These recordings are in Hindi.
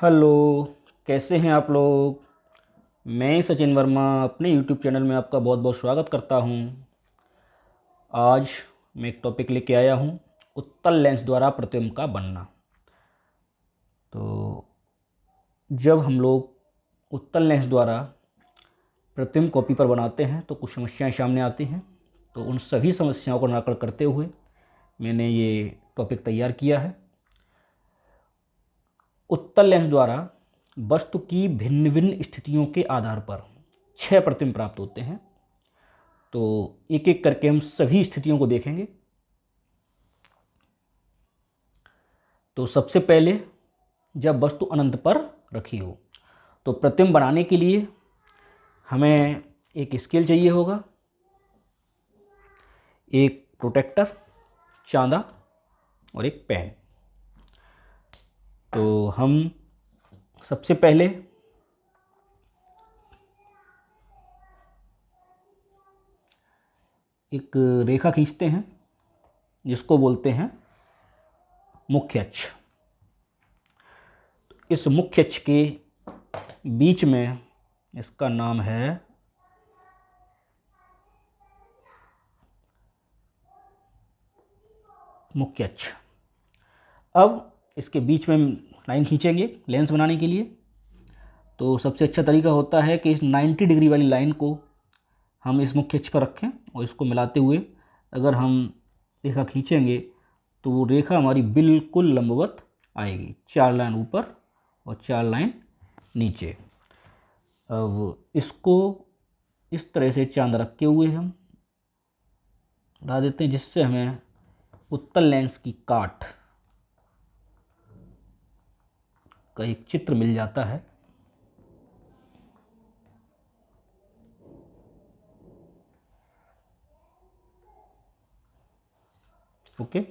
हेलो। कैसे हैं आप लोग। मैं सचिन वर्मा अपने यूट्यूब चैनल में आपका बहुत बहुत स्वागत करता हूं। आज मैं एक टॉपिक लेके आया हूं, उत्तल लेंस द्वारा प्रतिबिंब का बनना। तो जब हम लोग उत्तल लेंस द्वारा प्रतिबिंब कॉपी पर बनाते हैं तो कुछ समस्याएं सामने आती हैं। तो उन सभी समस्याओं को निराकरण करते हुए मैंने ये टॉपिक तैयार किया है। उत्तल लेंस द्वारा वस्तु की भिन्न भिन्न स्थितियों के आधार पर 6 प्रतिबिंब प्राप्त होते हैं। तो एक एक करके हम सभी स्थितियों को देखेंगे। तो सबसे पहले, जब वस्तु अनंत पर रखी हो तो प्रतिबिंब बनाने के लिए हमें एक स्केल चाहिए होगा, एक प्रोटेक्टर, चांदा और एक पेन। तो हम सबसे पहले एक रेखा खींचते हैं जिसको बोलते हैं मुख्य अक्ष। इस मुख्य अक्ष के बीच में इसका नाम है मुख्य अक्ष। अब इसके बीच में लाइन खींचेंगे लेंस बनाने के लिए। तो सबसे अच्छा तरीका होता है कि इस 90 डिग्री वाली लाइन को हम इस मुख्य अक्ष पर रखें और इसको मिलाते हुए अगर हम रेखा खींचेंगे तो वो रेखा हमारी बिल्कुल लंबवत आएगी, 4 लाइन ऊपर और 4 लाइन नीचे। अब इसको इस तरह से चांद रखे हुए हम हटा देते हैं, जिससे हमें उत्तल लेंस की काट का एक चित्र मिल जाता है। ओके,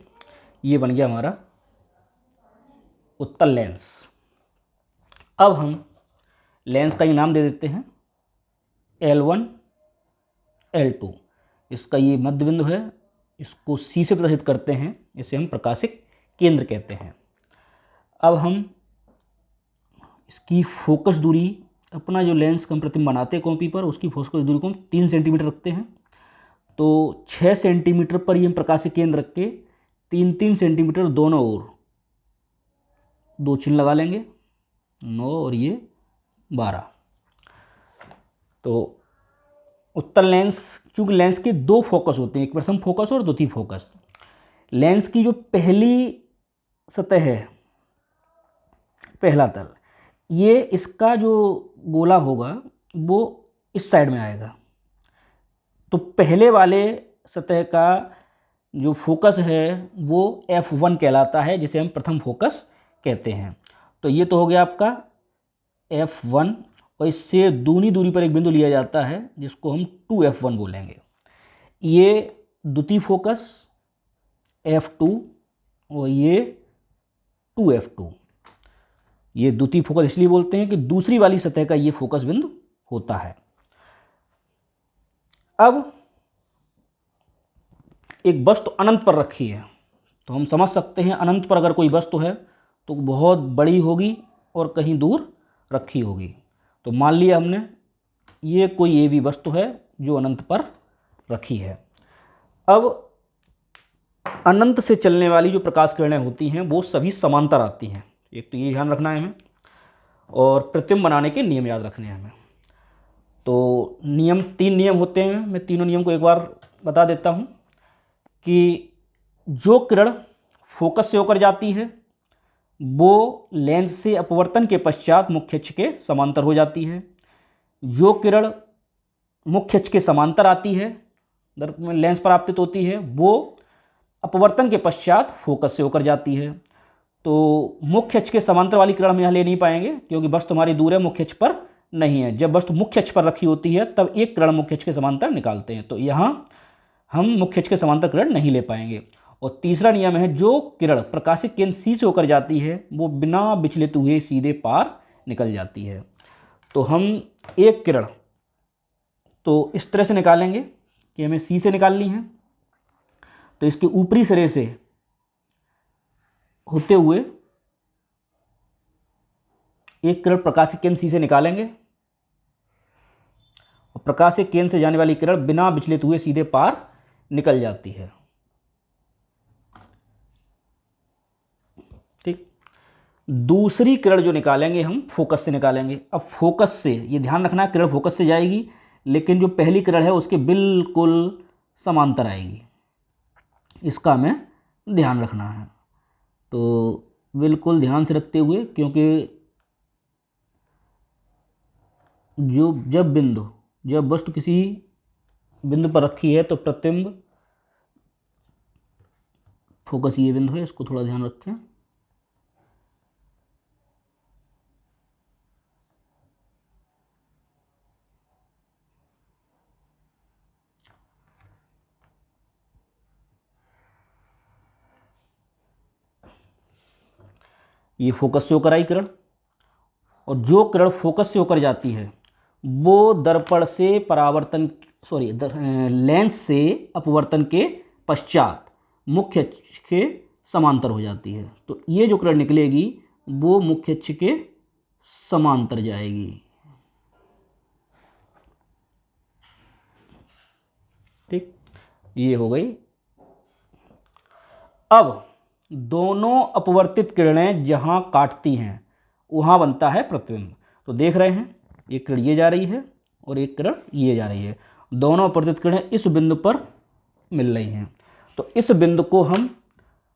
ये बन गया हमारा उत्तल लेंस। अब हम लेंस का ये नाम दे देते हैं L1 L2। इसका ये मध्य बिंदु है, इसको C से प्रदर्शित करते हैं, इसे हम प्रकाशिक केंद्र कहते हैं। अब हम इसकी फोकस दूरी, अपना जो लेंस हम प्रतिबिंब बनाते हैं कॉपी पर, उसकी फोकस दूरी को हम 3 सेंटीमीटर रखते हैं। तो 6 सेंटीमीटर पर ये हम प्रकाशिक केंद्र रख के 3-3 सेंटीमीटर दोनों ओर 2 चिन्ह लगा लेंगे, 9 और ये 12। तो उत्तल लेंस, चूंकि लेंस के 2 फोकस होते हैं, एक प्रथम फोकस और द्वितीय फोकस। लेंस की जो पहली सतह है, पहला तल, ये इसका जो गोला होगा वो इस साइड में आएगा। तो पहले वाले सतह का जो फोकस है वो F1 कहलाता है, जिसे हम प्रथम फोकस कहते हैं। तो ये तो हो गया आपका F1, और इससे दूनी दूरी पर एक बिंदु लिया जाता है जिसको हम 2F1 बोलेंगे। ये द्वितीय फोकस F2 और ये 2F2। ये द्वितीय फोकस इसलिए बोलते हैं कि दूसरी वाली सतह का ये फोकस बिंदु होता है। अब एक वस्तु अनंत पर रखी है तो हम समझ सकते हैं अनंत पर अगर कोई वस्तु है तो बहुत बड़ी होगी और कहीं दूर रखी होगी। तो मान लिया हमने ये कोई ये भी वस्तु है जो अनंत पर रखी है। अब अनंत से चलने वाली जो प्रकाश किरणें होती हैं वो सभी समांतर आती हैं, एक तो ये ध्यान रखना है हमें। और प्रतिबिंब बनाने के नियम याद रखने हैं हमें। तो नियम, 3 नियम होते हैं, मैं तीनों नियम को एक बार बता देता हूँ। कि जो किरण फोकस से होकर जाती है वो लेंस से अपवर्तन के पश्चात मुख्य अक्ष के समांतर हो जाती है। जो किरण मुख्य अक्ष के समांतर आती है, लेंस पर आपतित होती है, वो अपवर्तन के पश्चात फोकस से होकर जाती है। तो मुख्य अक्ष के समांतर वाली किरण हम यहाँ ले नहीं पाएंगे क्योंकि वस्तु हमारी दूर है, मुख्य अक्ष पर नहीं है। जब वस्तु मुख्य अक्ष पर रखी होती है तब एक किरण मुख्य अक्ष के समांतर निकालते हैं, तो यहाँ हम मुख्य अक्ष के समांतर किरण नहीं ले पाएंगे। और तीसरा नियम है, जो किरण प्रकाशिक केंद्र C से होकर जाती है वो बिना विचलित हुए सीधे पार निकल जाती है। तो हम एक किरण तो इस तरह से निकालेंगे कि हमें C से निकालनी है। तो इसके ऊपरी सिरे से होते हुए एक किरण प्रकाशिक केंद्र सी से निकालेंगे और प्रकाशिक केंद्र से जाने वाली किरण बिना विचलित हुए सीधे पार निकल जाती है। ठीक, दूसरी किरण जो निकालेंगे हम फोकस से निकालेंगे। अब फोकस से, ये ध्यान रखना है, किरण फोकस से जाएगी लेकिन जो पहली किरण है उसके बिल्कुल समांतर आएगी, इसका हमें ध्यान रखना है। तो बिल्कुल ध्यान से रखते हुए, क्योंकि जब वस्तु किसी बिंदु पर रखी है तो प्रतिबिंब, फोकस ये बिंदु है, इसको थोड़ा ध्यान रखें। ये फोकस से होकर आई किरण, और जो किरण फोकस से होकर जाती है वो दर्पण से परावर्तन, लेंस से अपवर्तन के पश्चात मुख्य अक्ष के समांतर हो जाती है। तो ये जो किरण निकलेगी वो मुख्य अक्ष के समांतर जाएगी। ठीक, ये हो गई। अब दोनों अपवर्तित किरणें जहां काटती हैं वहां बनता है प्रतिबिंब। तो देख रहे हैं, एक किरण ये जा रही है और एक किरण ये जा रही है, दोनों अपवर्तित किरणें इस बिंदु पर मिल रही हैं। तो इस बिंदु को हम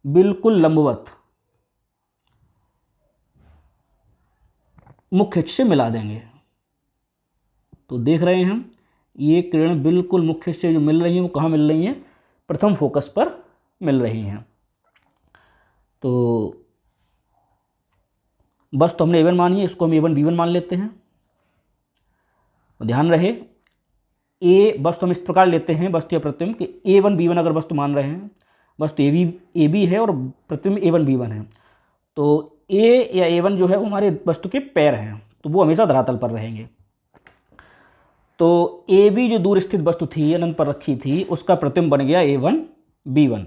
बिल्कुल लंबवत मुख्य अक्ष से मिला देंगे। तो देख रहे हैं हम, ये किरण बिल्कुल मुख्य अक्ष से जो मिल रही हैं वो कहाँ मिल रही हैं, प्रथम फोकस पर मिल रही हैं। तो बस तो हमने A1 मानी है, इसको हम A1 B1 मान लेते हैं। ध्यान रहे, ए वस्तु हम इस प्रकार लेते हैं वस्तु या प्रतिबिंब कि A1 B1 अगर वस्तु मान रहे हैं, वस्तु AB है और प्रतिबिंब A1 B1 है, तो A या A1 जो है वो हमारे वस्तु के पैर हैं, तो वो हमेशा धरातल पर रहेंगे। तो AB जो दूर स्थित वस्तु थी, अनंत पर रखी थी, उसका प्रतिबिंब बन गया A1 B1।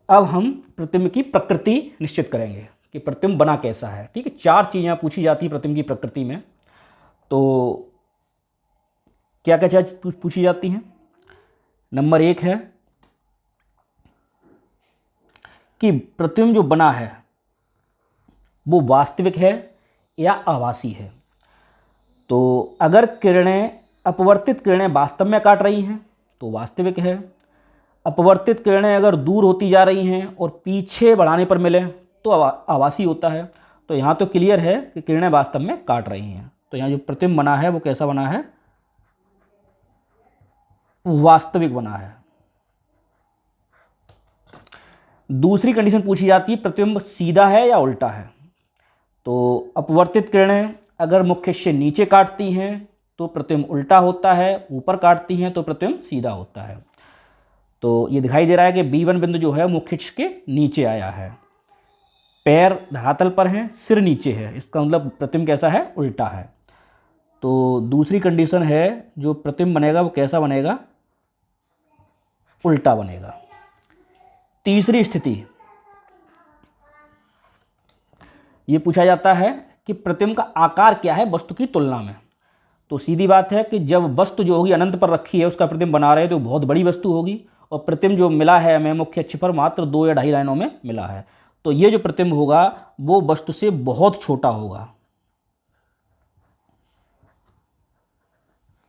अब हम प्रतिबिंब की प्रकृति निश्चित करेंगे कि प्रतिबिंब बना कैसा है। ठीक है, 4 चीज़ें पूछी जाती है प्रतिबिंब की प्रकृति में। तो क्या क्या चीज़ पूछी जाती हैं? नंबर 1 है कि प्रतिबिंब जो बना है वो वास्तविक है या आभासी है। तो अगर किरणें, अपवर्तित किरणें वास्तव में काट रही हैं तो वास्तविक है। अपवर्तित किरणें अगर दूर होती जा रही हैं और पीछे बढ़ाने पर मिले तो आभासी होता है। तो यहाँ तो क्लियर है कि किरणें वास्तव में काट रही हैं। तो यहाँ जो प्रतिबिंब बना है वो कैसा बना है, वास्तविक बना है। दूसरी कंडीशन पूछी जाती है प्रतिबिंब सीधा है या उल्टा है। तो अपवर्तित किरणें अगर मुख्य अक्ष से नीचे काटती हैं तो प्रतिबिंब उल्टा होता है, ऊपर काटती हैं तो प्रतिबिंब सीधा होता है। तो ये दिखाई दे रहा है कि B1 बिंदु जो है मुख्य अक्ष के नीचे आया है, पैर धरातल पर हैं, सिर नीचे है, इसका मतलब प्रतिबिंब कैसा है, उल्टा है। तो दूसरी कंडीशन है जो प्रतिबिंब बनेगा वो कैसा बनेगा, उल्टा बनेगा। तीसरी स्थिति ये पूछा जाता है कि प्रतिबिंब का आकार क्या है वस्तु की तुलना में। तो सीधी बात है कि जब वस्तु जो होगी अनंत पर रखी है उसका प्रतिबिंब बना रहे हैं तो बहुत बड़ी वस्तु होगी, और प्रतिबिंब जो मिला है हमें मुख्य अक्ष पर मात्र 2 या 2.5 लाइनों में मिला है। तो ये जो प्रतिबिंब होगा वो वस्तु से बहुत छोटा होगा,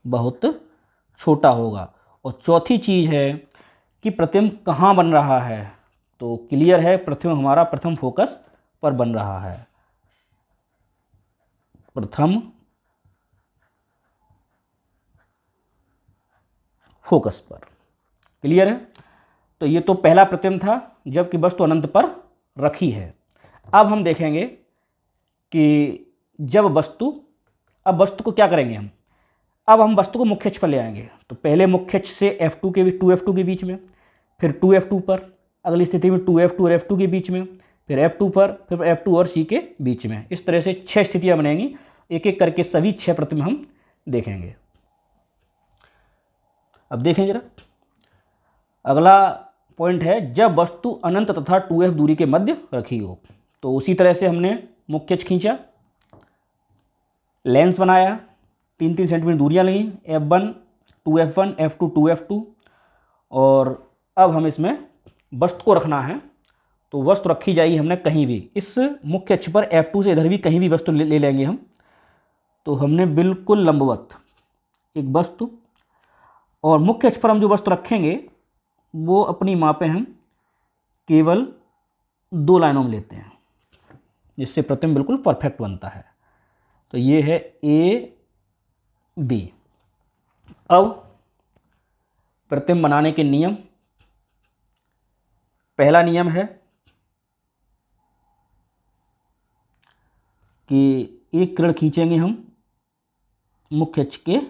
बहुत छोटा होगा। और चौथी चीज़ है कि प्रतिबिंब कहाँ बन रहा है। तो क्लियर है, प्रतिबिंब हमारा प्रथम फोकस पर बन रहा है, प्रथम फोकस पर। क्लियर है। तो ये तो पहला प्रतिबिंब था जबकि वस्तु अनंत पर रखी है। अब हम देखेंगे कि जब वस्तु, अब वस्तु को क्या करेंगे हम, अब हम वस्तु को मुख्य अक्ष पर ले आएंगे। तो पहले मुख्य अक्ष से F2 के 2F2 के बीच में, फिर 2F2 पर, अगली स्थिति में 2F2 और F2 के बीच में, फिर F2 पर, फिर F2 और C के बीच में। इस तरह से 6 स्थितियां बनेंगी, एक एक करके सभी 6 प्रतिबिंब हम देखेंगे। अब देखें जरा, अगला पॉइंट है जब वस्तु अनंत तथा 2f दूरी के मध्य रखी हो। तो उसी तरह से हमने मुख्य अक्ष खींचा, लेंस बनाया, 3-3 सेंटीमीटर दूरियां ली, f1 2f1 f2 2f2, और अब हम इसमें वस्तु को रखना है। तो वस्तु रखी जाएगी हमने कहीं भी, इस मुख्य अक्ष पर f2 से इधर भी कहीं भी वस्तु ले लेंगे हम। तो हमने बिल्कुल लंबवत एक वस्तु, और मुख्य अक्ष पर हम जो वस्तु रखेंगे वो अपनी मापें हम केवल 2 लाइनों में लेते हैं, जिससे प्रतिबिंब बिल्कुल परफेक्ट बनता है। तो ये है ए बी। अब प्रतिबिंब बनाने के नियम। पहला नियम है कि एक किरण खींचेंगे हम मुख्य अक्ष के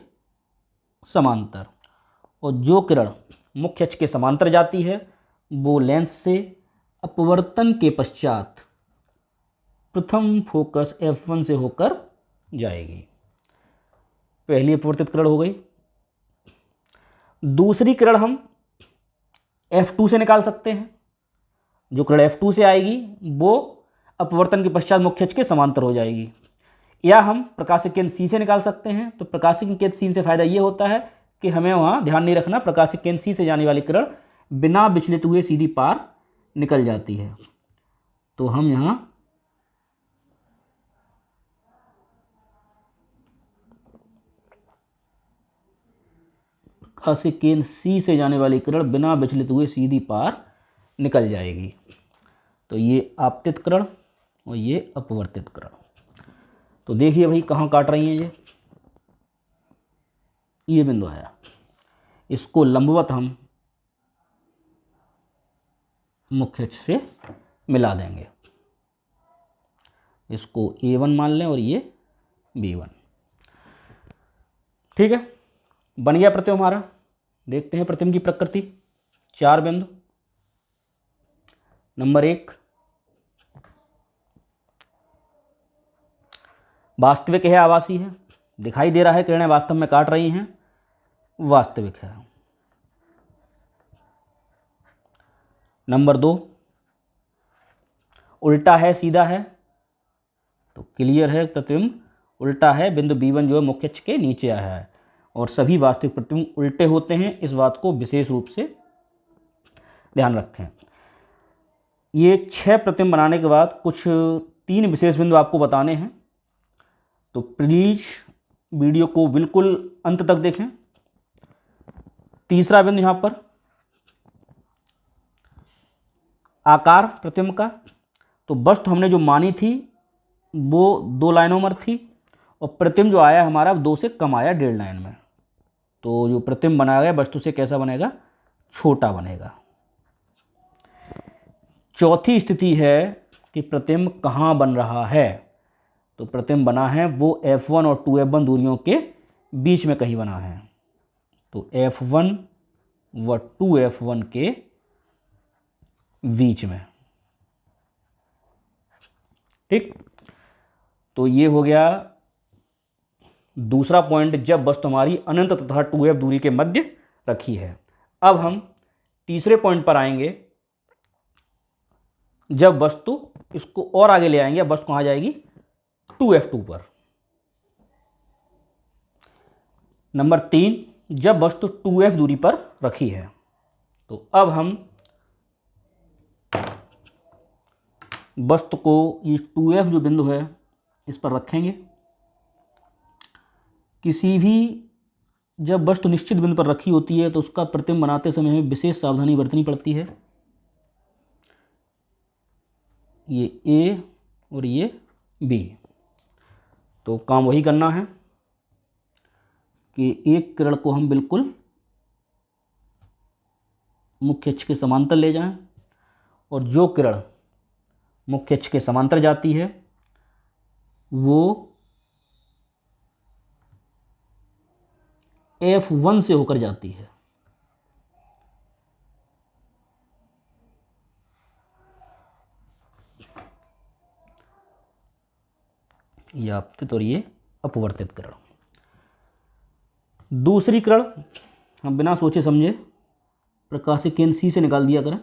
समांतर, और जो किरण मुख्य अक्ष के समांतर जाती है वो लेंस से अपवर्तन के पश्चात प्रथम फोकस f1 से होकर जाएगी। पहली अपवर्तित किरण हो गई। दूसरी किरण हम f2 से निकाल सकते हैं। जो किरण f2 से आएगी वो अपवर्तन के पश्चात मुख्य अक्ष के समांतर हो जाएगी। या हम प्रकाशिक केंद्र C से निकाल सकते हैं। तो प्रकाशिक केंद्र C से फायदा ये होता है कि हमें वहाँ ध्यान नहीं रखना, प्रकाशिक केंद्र C से जाने वाली किरण बिना विचलित हुए सीधी पार निकल जाती है। तो हम यहाँ प्रकाशिक केंद्र C से जाने वाली किरण बिना विचलित हुए सीधी पार निकल जाएगी। तो ये आपतित किरण और ये अपवर्तित किरण। तो देखिए भाई कहाँ काट रही हैं ये बिंदु आया, इसको लंबवत हम मुख्य अक्ष से मिला देंगे। इसको A1 मान लें और ये B1। ठीक है, बन गया प्रतिबिंब हमारा। देखते हैं प्रतिबिंब की प्रकृति। 4 बिंदु। नंबर 1, वास्तविक है आभासी है, दिखाई दे रहा है किरणें वास्तव में काट रही हैं, वास्तविक है। नंबर 2, उल्टा है सीधा है, तो क्लियर है प्रतिबिंब उल्टा है, बिंदु B1 जो है मुख्य अक्ष के नीचे आया है। और सभी वास्तविक प्रतिबिंब उल्टे होते हैं, इस बात को विशेष रूप से ध्यान रखें। ये 6 प्रतिबिंब बनाने के बाद कुछ 3 विशेष बिंदु आपको बताने हैं, तो प्लीज वीडियो को बिल्कुल अंत तक देखें। तीसरा बिंदु यहाँ पर आकार प्रतिबिंब का। तो वस्तु हमने जो मानी थी वो 2 लाइनों में थी, और प्रतिबिंब जो आया हमारा 2 से कम आया, 1.5 लाइन में। तो जो प्रतिबिंब बनाया गया वस्तु से कैसा बनेगा, छोटा बनेगा। चौथी स्थिति है कि प्रतिबिंब कहाँ बन रहा है। तो प्रतिबिंब बना है वो f1 और 2f1 दूरियों के बीच में कहीं बना है। तो f1 व 2f1 के बीच में। ठीक, तो ये हो गया दूसरा पॉइंट, जब वस्तु हमारी अनंत तथा 2f दूरी के मध्य रखी है। अब हम तीसरे पॉइंट पर आएंगे, जब वस्तु इसको और आगे ले आएंगे, वस्तु कहाँ जाएगी, 2f2 पर। नंबर 3, जब वस्तु 2f दूरी पर रखी है। तो अब हम वस्तु को ये 2f जो बिंदु है इस पर रखेंगे। किसी भी जब वस्तु निश्चित बिंदु पर रखी होती है तो उसका प्रतिबिंब बनाते समय हमें विशेष सावधानी बरतनी पड़ती है। ये A और ये B। तो काम वही करना है कि एक किरण को हम बिल्कुल मुख्य अक्ष के समांतर ले जाएं, और जो किरण मुख्य अक्ष के समांतर जाती है वो f1 से होकर जाती है। ये आपतित और ये अपवर्तित किरण। दूसरी किरण हम बिना सोचे समझे प्रकाशिक केंद्र सी से निकाल दिया करें,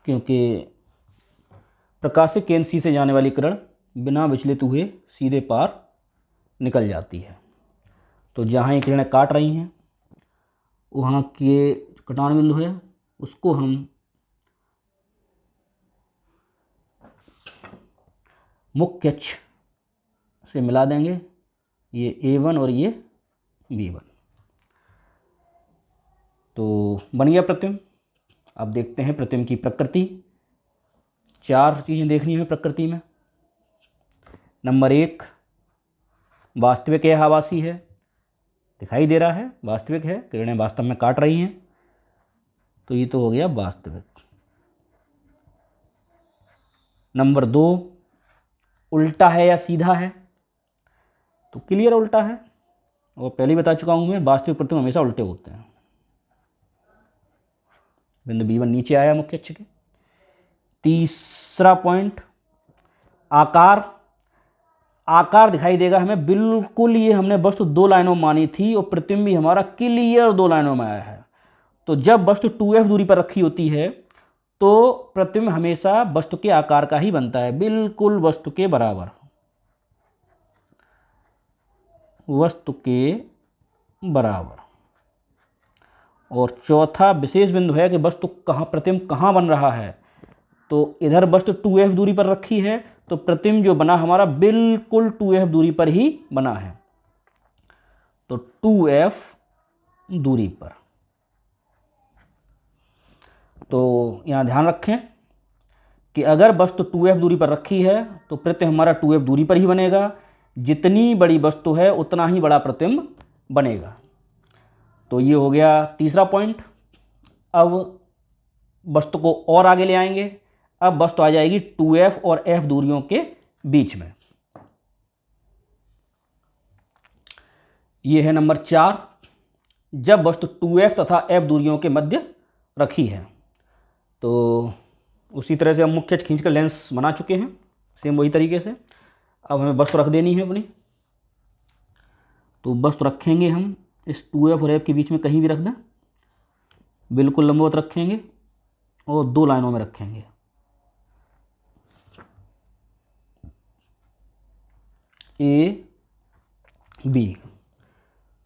क्योंकि प्रकाशिक केंद्र सी से जाने वाली किरण बिना विचलित हुए सीधे पार निकल जाती है। तो जहाँ ये किरणें काट रही हैं वहाँ के कटान बिंदु है उसको हम मुख्य अक्ष से मिला देंगे, ये A1 और ये B1। तो बन गया प्रतिबिंब। अब देखते हैं प्रतिबिंब की प्रकृति। 4 चीज़ें देखनी है प्रकृति में। नंबर 1, वास्तविक है आभासी है, दिखाई दे रहा है, वास्तविक है, किरणें वास्तव में काट रही हैं, तो ये तो हो गया वास्तविक। नंबर 2, उल्टा है या सीधा है, तो क्लियर उल्टा है, और पहले ही बता चुका हूं मैं वास्तविक प्रतिबिंब हमेशा उल्टे होते हैं। बिंदु B1 नीचे आया मुख्य अक्ष के। तीसरा पॉइंट, आकार। आकार दिखाई देगा हमें बिल्कुल, ये हमने वस्तु 2 लाइनों मानी थी और प्रतिबिंब भी हमारा क्लियर 2 लाइनों में आया है। तो जब वस्तु 2f दूरी पर रखी होती है तो प्रतिबिंब हमेशा वस्तु के आकार का ही बनता है, बिल्कुल वस्तु के बराबर, वस्तु के बराबर। और चौथा विशेष बिंदु है कि वस्तु कहाँ, प्रतिबिंब कहाँ बन रहा है। तो इधर वस्तु 2f दूरी पर रखी है तो प्रतिबिंब जो बना हमारा बिल्कुल 2f दूरी पर ही बना है, तो 2f दूरी पर। तो यहाँ ध्यान रखें कि अगर वस्तु 2f दूरी पर रखी है तो प्रतिबिंब हमारा 2f दूरी पर ही बनेगा। जितनी बड़ी वस्तु है उतना ही बड़ा प्रतिबिंब बनेगा। तो ये हो गया तीसरा पॉइंट। अब वस्तु को और आगे ले आएंगे। अब वस्तु आ जाएगी 2f और f दूरियों के बीच में। ये है नंबर 4, जब वस्तु 2f तथा f दूरियों के मध्य रखी है। तो उसी तरह से हम मुख्य अक्ष खींचकर लेंस बना चुके हैं, सेम वही तरीके से। अब हमें वस्तु रख देनी है अपनी। तो वस्तु रखेंगे हम इस 2f और f के बीच में, कहीं भी रख दें, बिल्कुल लंबवत रखेंगे और 2 लाइनों में रखेंगे। A B,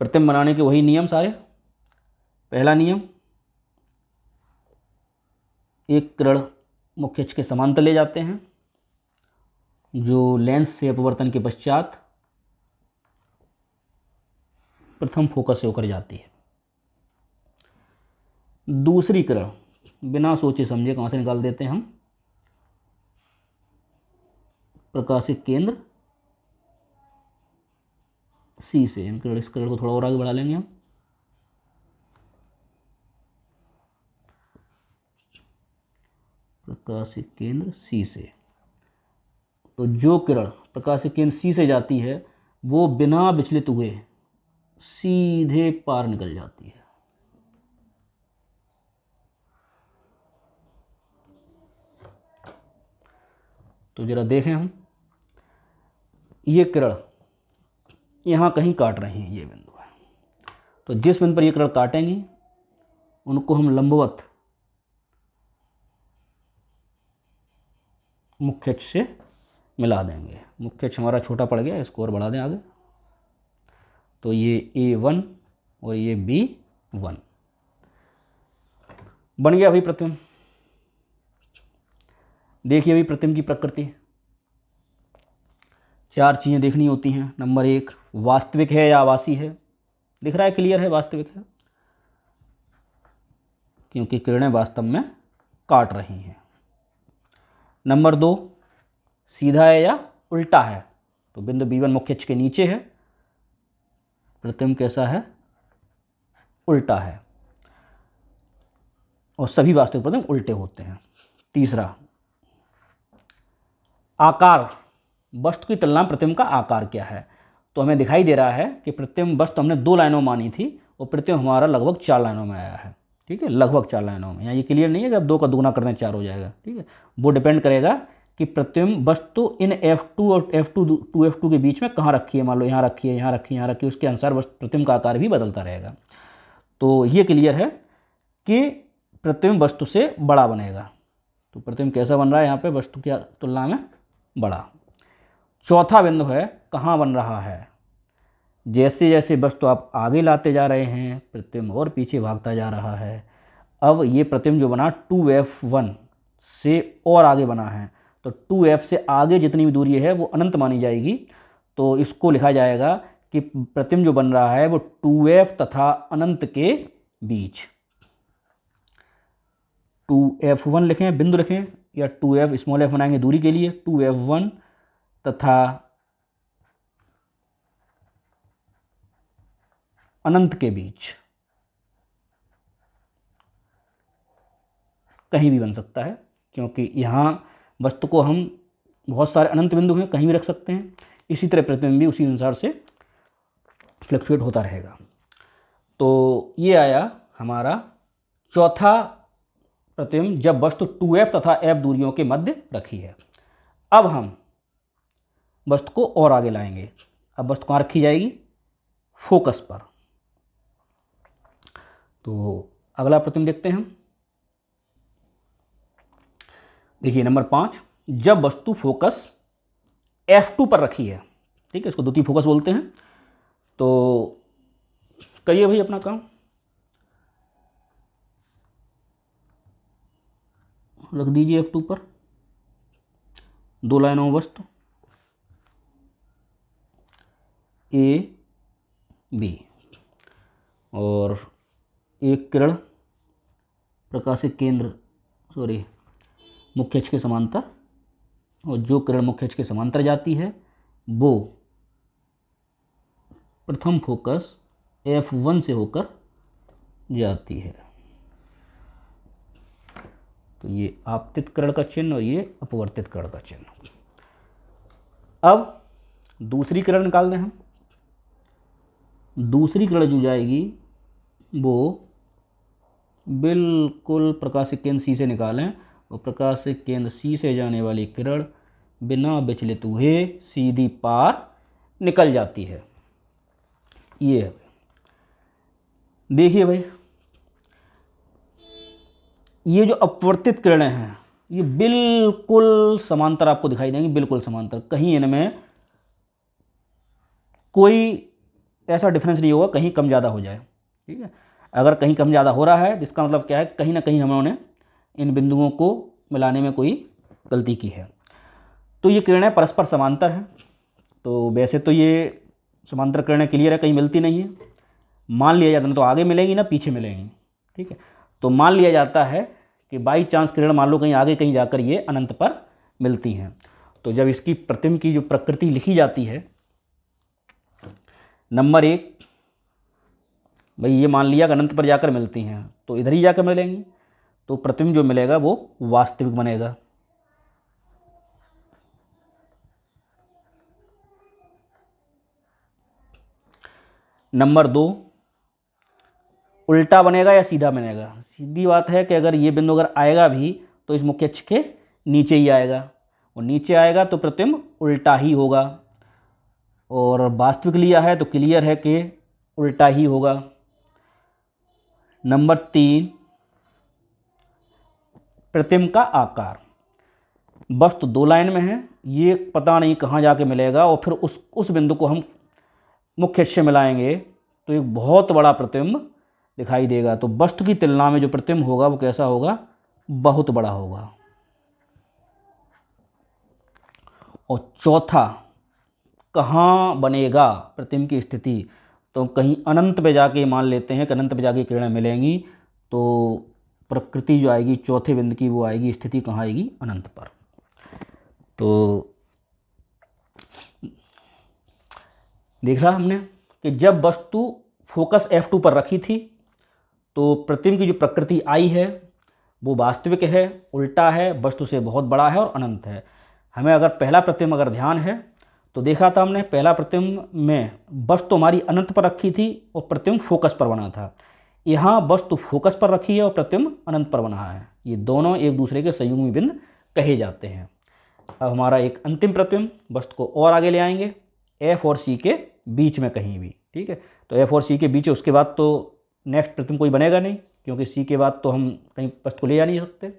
प्रतिबिंब बनाने के वही नियम सारे। पहला नियम, एक किरण मुख्य अक्ष के समांतर ले जाते हैं जो लेंस से अपवर्तन के पश्चात प्रथम फोकस से होकर जाती है। दूसरी किरण बिना सोचे समझे कहाँ से निकाल देते हैं हम, प्रकाशिक केंद्र सी से। इस किरण को थोड़ा और आगे बढ़ा लेंगे हम। प्रकाशिक केंद्र सी से। तो जो किरण प्रकाशिक केंद्र सी से जाती है वो बिना विचलित हुए सीधे पार निकल जाती है। तो जरा देखें हम, ये किरण यहाँ कहीं काट रहे हैं, ये बिंदु है। तो जिस बिंदु पर ये किरण काटेंगी उनको हम लंबवत मुख्य अक्ष से मिला देंगे। मुख्य अक्ष हमारा छोटा पड़ गया, इसको और बढ़ा दें आगे। तो ये A1 और ये B1 बन गया अभी प्रतिबिंब। देखिए अभी प्रतिबिंब की प्रकृति। 4 चीज़ें देखनी होती हैं। नंबर 1, वास्तविक है या आभासी है। दिख रहा है, क्लियर है, वास्तविक है, क्योंकि किरणें वास्तव में काट रही हैं। नंबर 2, सीधा है या उल्टा है। तो बिंदु B1 मुख्य अक्ष के नीचे है, प्रतिबिंब कैसा है, उल्टा है, और सभी वास्तविक प्रतिबिंब उल्टे होते हैं। तीसरा, आकार, वस्तु की तुलना में प्रतिबिंब का आकार क्या है। तो हमें दिखाई दे रहा है कि प्रतिबिंब वस्तु हमने 2 लाइनों मानी थी और प्रतिबिंब हमारा लगभग 4 लाइनों में आया है। ठीक है, लगभग 4 लाइनों में। यहाँ ये क्लियर नहीं है कि अब 2 का दुगुना कर दें 4 हो जाएगा। ठीक है, वो डिपेंड करेगा कि प्रतिबिंब वस्तु इन F2 और F2 के बीच में कहाँ रखी है। मान लो यहाँ रखी है, यहाँ रखी है, यहाँ रखी है, उसके अनुसार प्रतिबिंब का आकार भी बदलता रहेगा। तो ये क्लियर है कि प्रतिबिंब वस्तु से बड़ा बनेगा। तो प्रतिबिंब कैसा बन रहा है यहाँ पे, वस्तु की तुलना में बड़ा। चौथा बिंदु है कहाँ बन रहा है। जैसे जैसे वस्तु आप आगे लाते जा रहे हैं, प्रतिबिंब और पीछे भागता जा रहा है। अब ये प्रतिबिंब जो बना 2F1 से और आगे बना है, तो 2F से आगे जितनी भी दूरी है वो अनंत मानी जाएगी। तो इसको लिखा जाएगा कि प्रतिबिंब जो बन रहा है वो 2F तथा अनंत के बीच। 2F1 लिखें, बिंदु लिखें, या 2F स्मॉल f बनाएंगे दूरी के लिए, 2F1 तथा अनंत के बीच। कहीं भी बन सकता है, क्योंकि यहाँ वस्तु को हम बहुत सारे अनंत बिंदु हैं, कहीं भी रख सकते हैं। इसी तरह प्रतिबिंब भी उसी अनुसार से फ्लक्चुएट होता रहेगा। तो ये आया हमारा चौथा प्रतिबिंब जब वस्तु 2F तथा F दूरियों के मध्य रखी है। अब हम वस्तु को और आगे लाएंगे। अब वस्तु कहाँ रखी जाएगी, फोकस पर। तो अगला प्रतिबिंब देखते हैं हम। देखिए नंबर 5, जब वस्तु फोकस F2 पर रखी है, ठीक है, इसको द्वितीय फोकस बोलते हैं। तो करिए भाई अपना काम, रख दीजिए F2 पर 2 लाइनों में वस्तु A B, और एक किरण प्रकाशिक केंद्र मुख्य अक्ष के समांतर, और जो किरण मुख्य अक्ष के समांतर जाती है वो प्रथम फोकस F1 से होकर जाती है। तो ये आपतित किरण का चिन्ह और ये अपवर्तित किरण का चिन्ह। अब दूसरी किरण निकाल दें हम। दूसरी किरण जो जाएगी वो बिल्कुल प्रकाशिक केंद्र C से निकालें, और प्रकाशिक केंद्र C से जाने वाली किरण बिना विचलित हुए सीधी पार निकल जाती है। ये है, देखिए भाई, ये जो अपवर्तित किरणें हैं ये बिल्कुल समांतर आपको दिखाई देंगी, बिल्कुल समांतर। कहीं इनमें कोई ऐसा डिफरेंस नहीं होगा कहीं कम ज़्यादा हो जाए, ठीक है। अगर कहीं कम ज़्यादा हो रहा है, जिसका मतलब क्या है, कहीं ना कहीं हमने इन बिंदुओं को मिलाने में कोई गलती की है। तो ये किरणें परस्पर समांतर हैं। तो वैसे तो ये समांतर किरणें क्लियर है, कहीं मिलती नहीं है। मान लिया जाता है, तो आगे मिलेंगी ना पीछे मिलेंगी, ठीक है। तो मान लिया जाता है कि बाई चांस किरण मान लो कहीं आगे कहीं जाकर ये अनंत पर मिलती हैं। तो जब इसकी प्रतिबिंब की जो प्रकृति लिखी जाती है, नंबर 1, भाई ये मान लिया कि अनंत पर जाकर मिलती हैं, तो इधर ही जाकर मिलेंगी, तो प्रतिबिंब जो मिलेगा वो वास्तविक बनेगा। नंबर 2, उल्टा बनेगा या सीधा बनेगा। सीधी बात है कि अगर ये बिंदु अगर आएगा भी तो इस मुख्य अक्ष के नीचे ही आएगा, और नीचे आएगा तो प्रतिबिंब उल्टा ही होगा। और वास्तविक लिया है तो क्लियर है कि उल्टा ही होगा। नंबर 3, प्रतिबिंब का आकार। वस्तु 2 लाइन में है, ये पता नहीं कहाँ जाके मिलेगा, और फिर उस बिंदु को हम मुख्य अक्ष से मिलाएंगे तो एक बहुत बड़ा प्रतिबिंब दिखाई देगा। तो वस्तु की तुलना में जो प्रतिबिंब होगा वो कैसा होगा, बहुत बड़ा होगा। और चौथा, कहाँ बनेगा प्रतिबिंब की स्थिति, तो कहीं अनंत पे जाके मान लेते हैं कि अनंत पे जाके किरणें मिलेंगी, तो प्रकृति जो आएगी चौथे बिंदु की वो आएगी, स्थिति कहाँ आएगी, अनंत पर। तो देख रहा हमने कि जब वस्तु फोकस F2 पर रखी थी तो प्रतिबिंब की जो प्रकृति आई है वो वास्तविक है, उल्टा है, वस्तु से बहुत बड़ा है और अनंत है। हमें अगर पहला प्रतिबिंब अगर ध्यान है तो देखा था हमने, पहला प्रतिबिंब में वस्तु हमारी अनंत पर रखी थी और प्रतिबिंब फोकस पर बना था। यहाँ वस्तु फोकस पर रखी है और प्रतिबिंब अनंत पर बना है। ये दोनों एक दूसरे के संयुग्मी बिंदु कहे जाते हैं। अब हमारा एक अंतिम प्रतिबिंब, वस्तु को और आगे ले आएंगे एफ और सी के बीच में कहीं भी, ठीक है। तो एफ और सी के बीच है, उसके बाद तो नेक्स्ट प्रतिबिंब कोई बनेगा नहीं, क्योंकि सी के बाद तो हम कहीं वस्तु को ले जा नहीं सकते।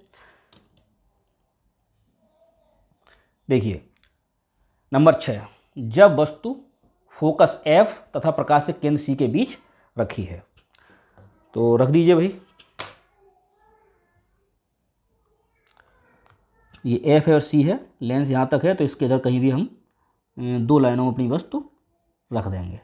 देखिए नंबर 6, जब वस्तु फोकस एफ तथा प्रकाशिक केंद्र सी के बीच रखी है। तो रख दीजिए भाई, ये एफ है और सी है, लेंस यहाँ तक है, तो इसके इधर कहीं भी हम 2 लाइनों में अपनी वस्तु रख देंगे।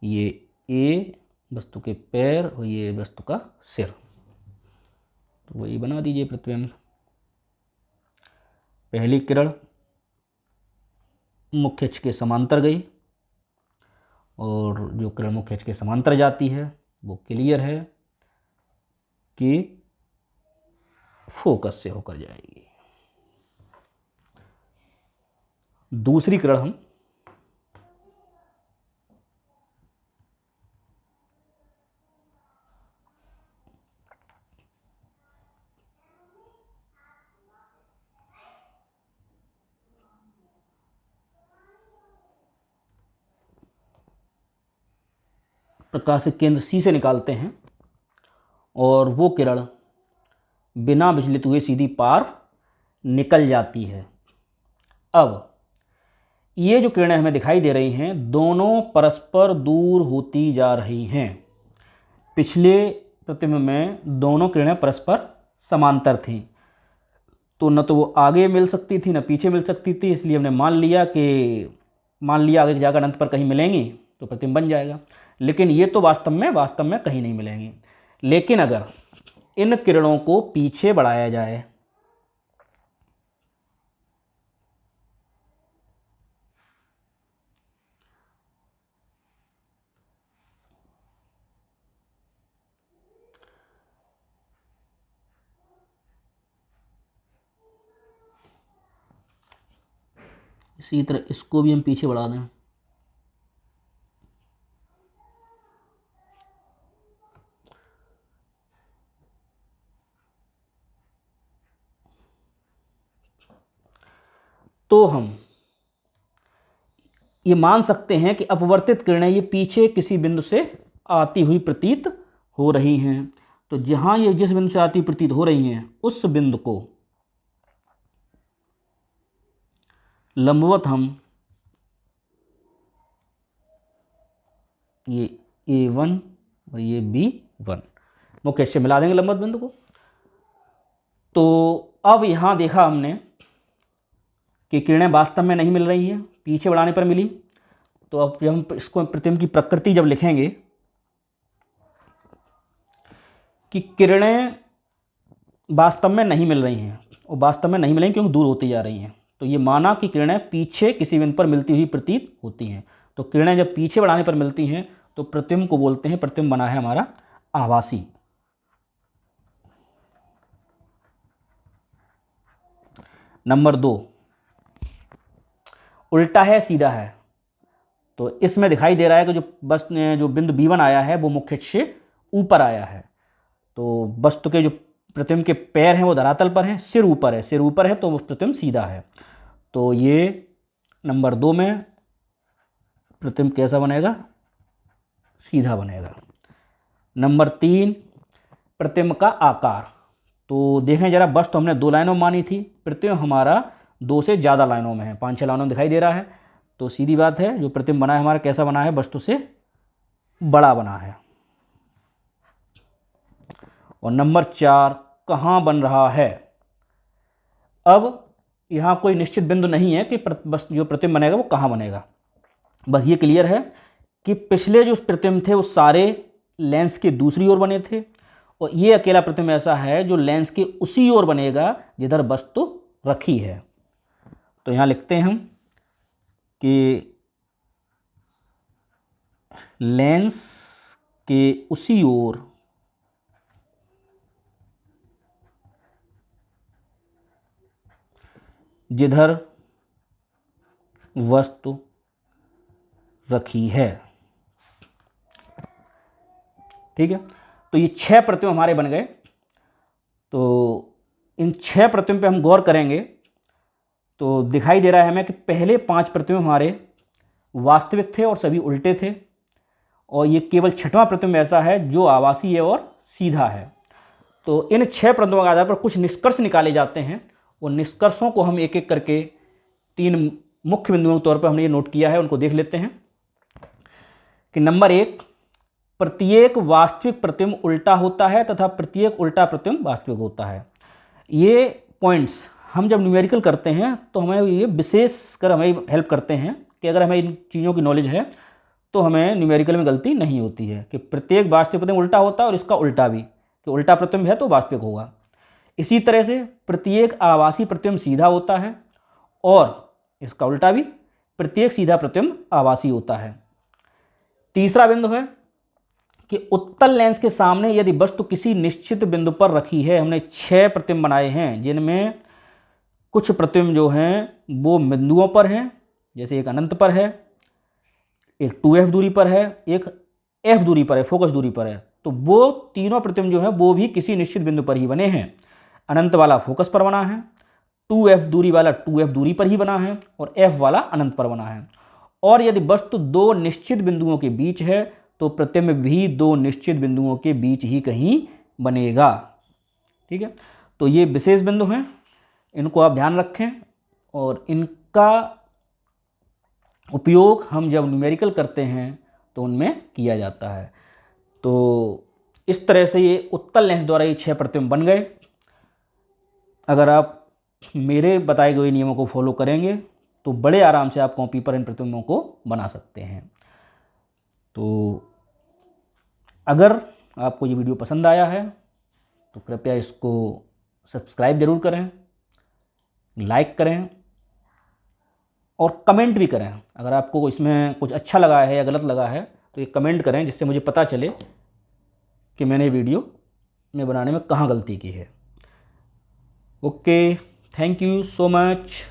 ये ए वस्तु के पैर और ये वस्तु का सिर, तो वही बना दीजिए प्रतिबिंब। पहली किरण मुख्य अक्ष के समांतर गई, और जो किरण मुख्य अक्ष के समांतर जाती है वो क्लियर है कि फोकस से होकर जाएगी। दूसरी किरण हम प्रकाशिक केंद्र सी से निकालते हैं, और वो किरण बिना विचलित हुए सीधी पार निकल जाती है। अब ये जो किरणें हमें दिखाई दे रही हैं, दोनों परस्पर दूर होती जा रही हैं। पिछले प्रतिबिंब में दोनों किरणें परस्पर समांतर थीं, तो न तो वो आगे मिल सकती थी न पीछे मिल सकती थी, इसलिए हमने मान लिया आगे जाकर अनंत पर कहीं मिलेंगी तो प्रतिबिंब बन जाएगा। लेकिन ये तो वास्तव में कहीं नहीं मिलेंगी। लेकिन अगर इन किरणों को पीछे बढ़ाया जाए, इसी तरह इसको भी हम पीछे बढ़ा दें, तो हम ये मान सकते हैं कि अपवर्तित किरणें ये पीछे किसी बिंदु से आती हुई प्रतीत हो रही हैं। तो जहां ये जिस बिंदु से आती हुई प्रतीत हो रही हैं, उस बिंदु को लंबवत हम ये A1 और ये B1 मुख्य अक्ष से मिला देंगे लंबवत बिंदु को। तो अब यहाँ देखा हमने कि किरणें वास्तव में नहीं मिल रही हैं, पीछे बढ़ाने पर मिली। तो अब जब हम इसको प्रतिबिंब की प्रकृति जब लिखेंगे कि किरणें वास्तव में नहीं मिल रही हैं, और वास्तव में नहीं मिलेंगी क्योंकि दूर होती जा रही हैं, तो ये माना कि किरणें पीछे किसी बिंदु पर मिलती हुई प्रतीत होती हैं। तो किरणें जब पीछे बढ़ाने पर मिलती हैं तो प्रतिबिंब को बोलते हैं, प्रतिबिंब बना है हमारा आभासी। नंबर 2, उल्टा है सीधा है। तो इसमें दिखाई दे रहा है कि जो बिंदु B1 आया है वो मुख्य अक्ष से ऊपर आया है। तो वस्तु के जो प्रतिबिंब के पैर हैं वो धरातल पर हैं, सिर ऊपर है, तो प्रतिबिंब सीधा है। तो ये नंबर 2 में प्रतिबिंब कैसा बनेगा? सीधा बनेगा। नंबर 3, प्रतिबिंब का आकार। तो देखें जरा, वस्तु हमने 2 लाइनों में मानी थी, प्रतिबिंब हमारा 2 से ज़्यादा लाइनों में है, 5-6 लाइनों में दिखाई दे रहा है। तो सीधी बात है, जो प्रतिबिंब बना है हमारा कैसा बना है? वस्तु से बड़ा बना है। और नंबर 4, कहाँ बन रहा है? अब यहाँ कोई निश्चित बिंदु नहीं है कि बस जो प्रतिबिंब बनेगा वो कहाँ बनेगा। बस ये क्लियर है कि पिछले जो प्रतिबिंब थे वो सारे लेंस के दूसरी ओर बने थे, और ये अकेला प्रतिबिंब ऐसा है जो लेंस के उसी ओर बनेगा जिधर वस्तु रखी है। तो यहाँ लिखते हैं हम कि लेंस के उसी ओर जिधर वस्तु रखी है। ठीक है, तो ये 6 प्रतिबिंब हमारे बन गए। तो इन 6 प्रतिबिंब पे हम गौर करेंगे तो दिखाई दे रहा है हमें कि पहले 5 प्रतिबिंब हमारे वास्तविक थे और सभी उल्टे थे, और ये केवल 6वां प्रतिबिंब ऐसा है जो आभासी और सीधा है। तो इन 6 प्रतिबिंबों के आधार पर कुछ निष्कर्ष निकाले जाते हैं, और निष्कर्षों को हम एक एक करके 3 मुख्य बिंदुओं के तौर पर हमने ये नोट किया है, उनको देख लेते हैं। कि नंबर 1, प्रत्येक वास्तविक प्रतिबिंब उल्टा होता है तथा प्रत्येक उल्टा प्रतिबिंब वास्तविक होता है। ये पॉइंट्स हम जब न्यूमेरिकल करते हैं तो हमें ये विशेष कर हमें हेल्प करते हैं कि अगर हमें इन चीज़ों की नॉलेज है तो हमें न्यूमेरिकल में गलती नहीं होती है कि प्रत्येक वास्तविक प्रतिबिंब उल्टा होता है और इसका उल्टा भी, कि उल्टा प्रतिबिंब है तो वास्तविक होगा। इसी तरह से प्रत्येक आभासी प्रतिबिंब सीधा होता है और इसका उल्टा भी, प्रत्येक सीधा प्रतिबिंब आभासी होता है। तीसरा बिंदु है कि उत्तल लेंस के सामने यदि वस्तु किसी निश्चित बिंदु पर रखी है, हमने 6 प्रतिबिंब बनाए हैं जिनमें कुछ प्रतिबिंब जो हैं वो बिंदुओं पर हैं, जैसे एक अनंत पर है, एक 2f दूरी पर है, एक f दूरी पर है, फोकस दूरी पर है। तो वो तीनों प्रतिबिंब जो हैं वो भी किसी निश्चित बिंदु पर ही बने हैं। अनंत वाला फोकस पर बना है, 2f दूरी वाला 2f दूरी पर ही बना है, और f वाला अनंत पर बना है। और यदि वस्तु 2 निश्चित बिंदुओं के बीच है तो प्रतिबिंब भी 2 निश्चित बिंदुओं के बीच ही कहीं बनेगा। ठीक है, तो ये विशेष बिंदु हैं, इनको आप ध्यान रखें, और इनका उपयोग हम जब न्यूमेरिकल करते हैं तो उनमें किया जाता है। तो इस तरह से ये उत्तल लेंस द्वारा ये 6 प्रतिबिंब बन गए। अगर आप मेरे बताए गए नियमों को फॉलो करेंगे तो बड़े आराम से आप कॉपी पर इन प्रतिबिंबों को बना सकते हैं। तो अगर आपको ये वीडियो पसंद आया है तो कृपया इसको सब्सक्राइब जरूर करें, लाइक करें और कमेंट भी करें। अगर आपको इसमें कुछ अच्छा लगा है या गलत लगा है तो ये कमेंट करें, जिससे मुझे पता चले कि मैंने वीडियो में बनाने में कहाँ गलती की है। Okay, thank you so much.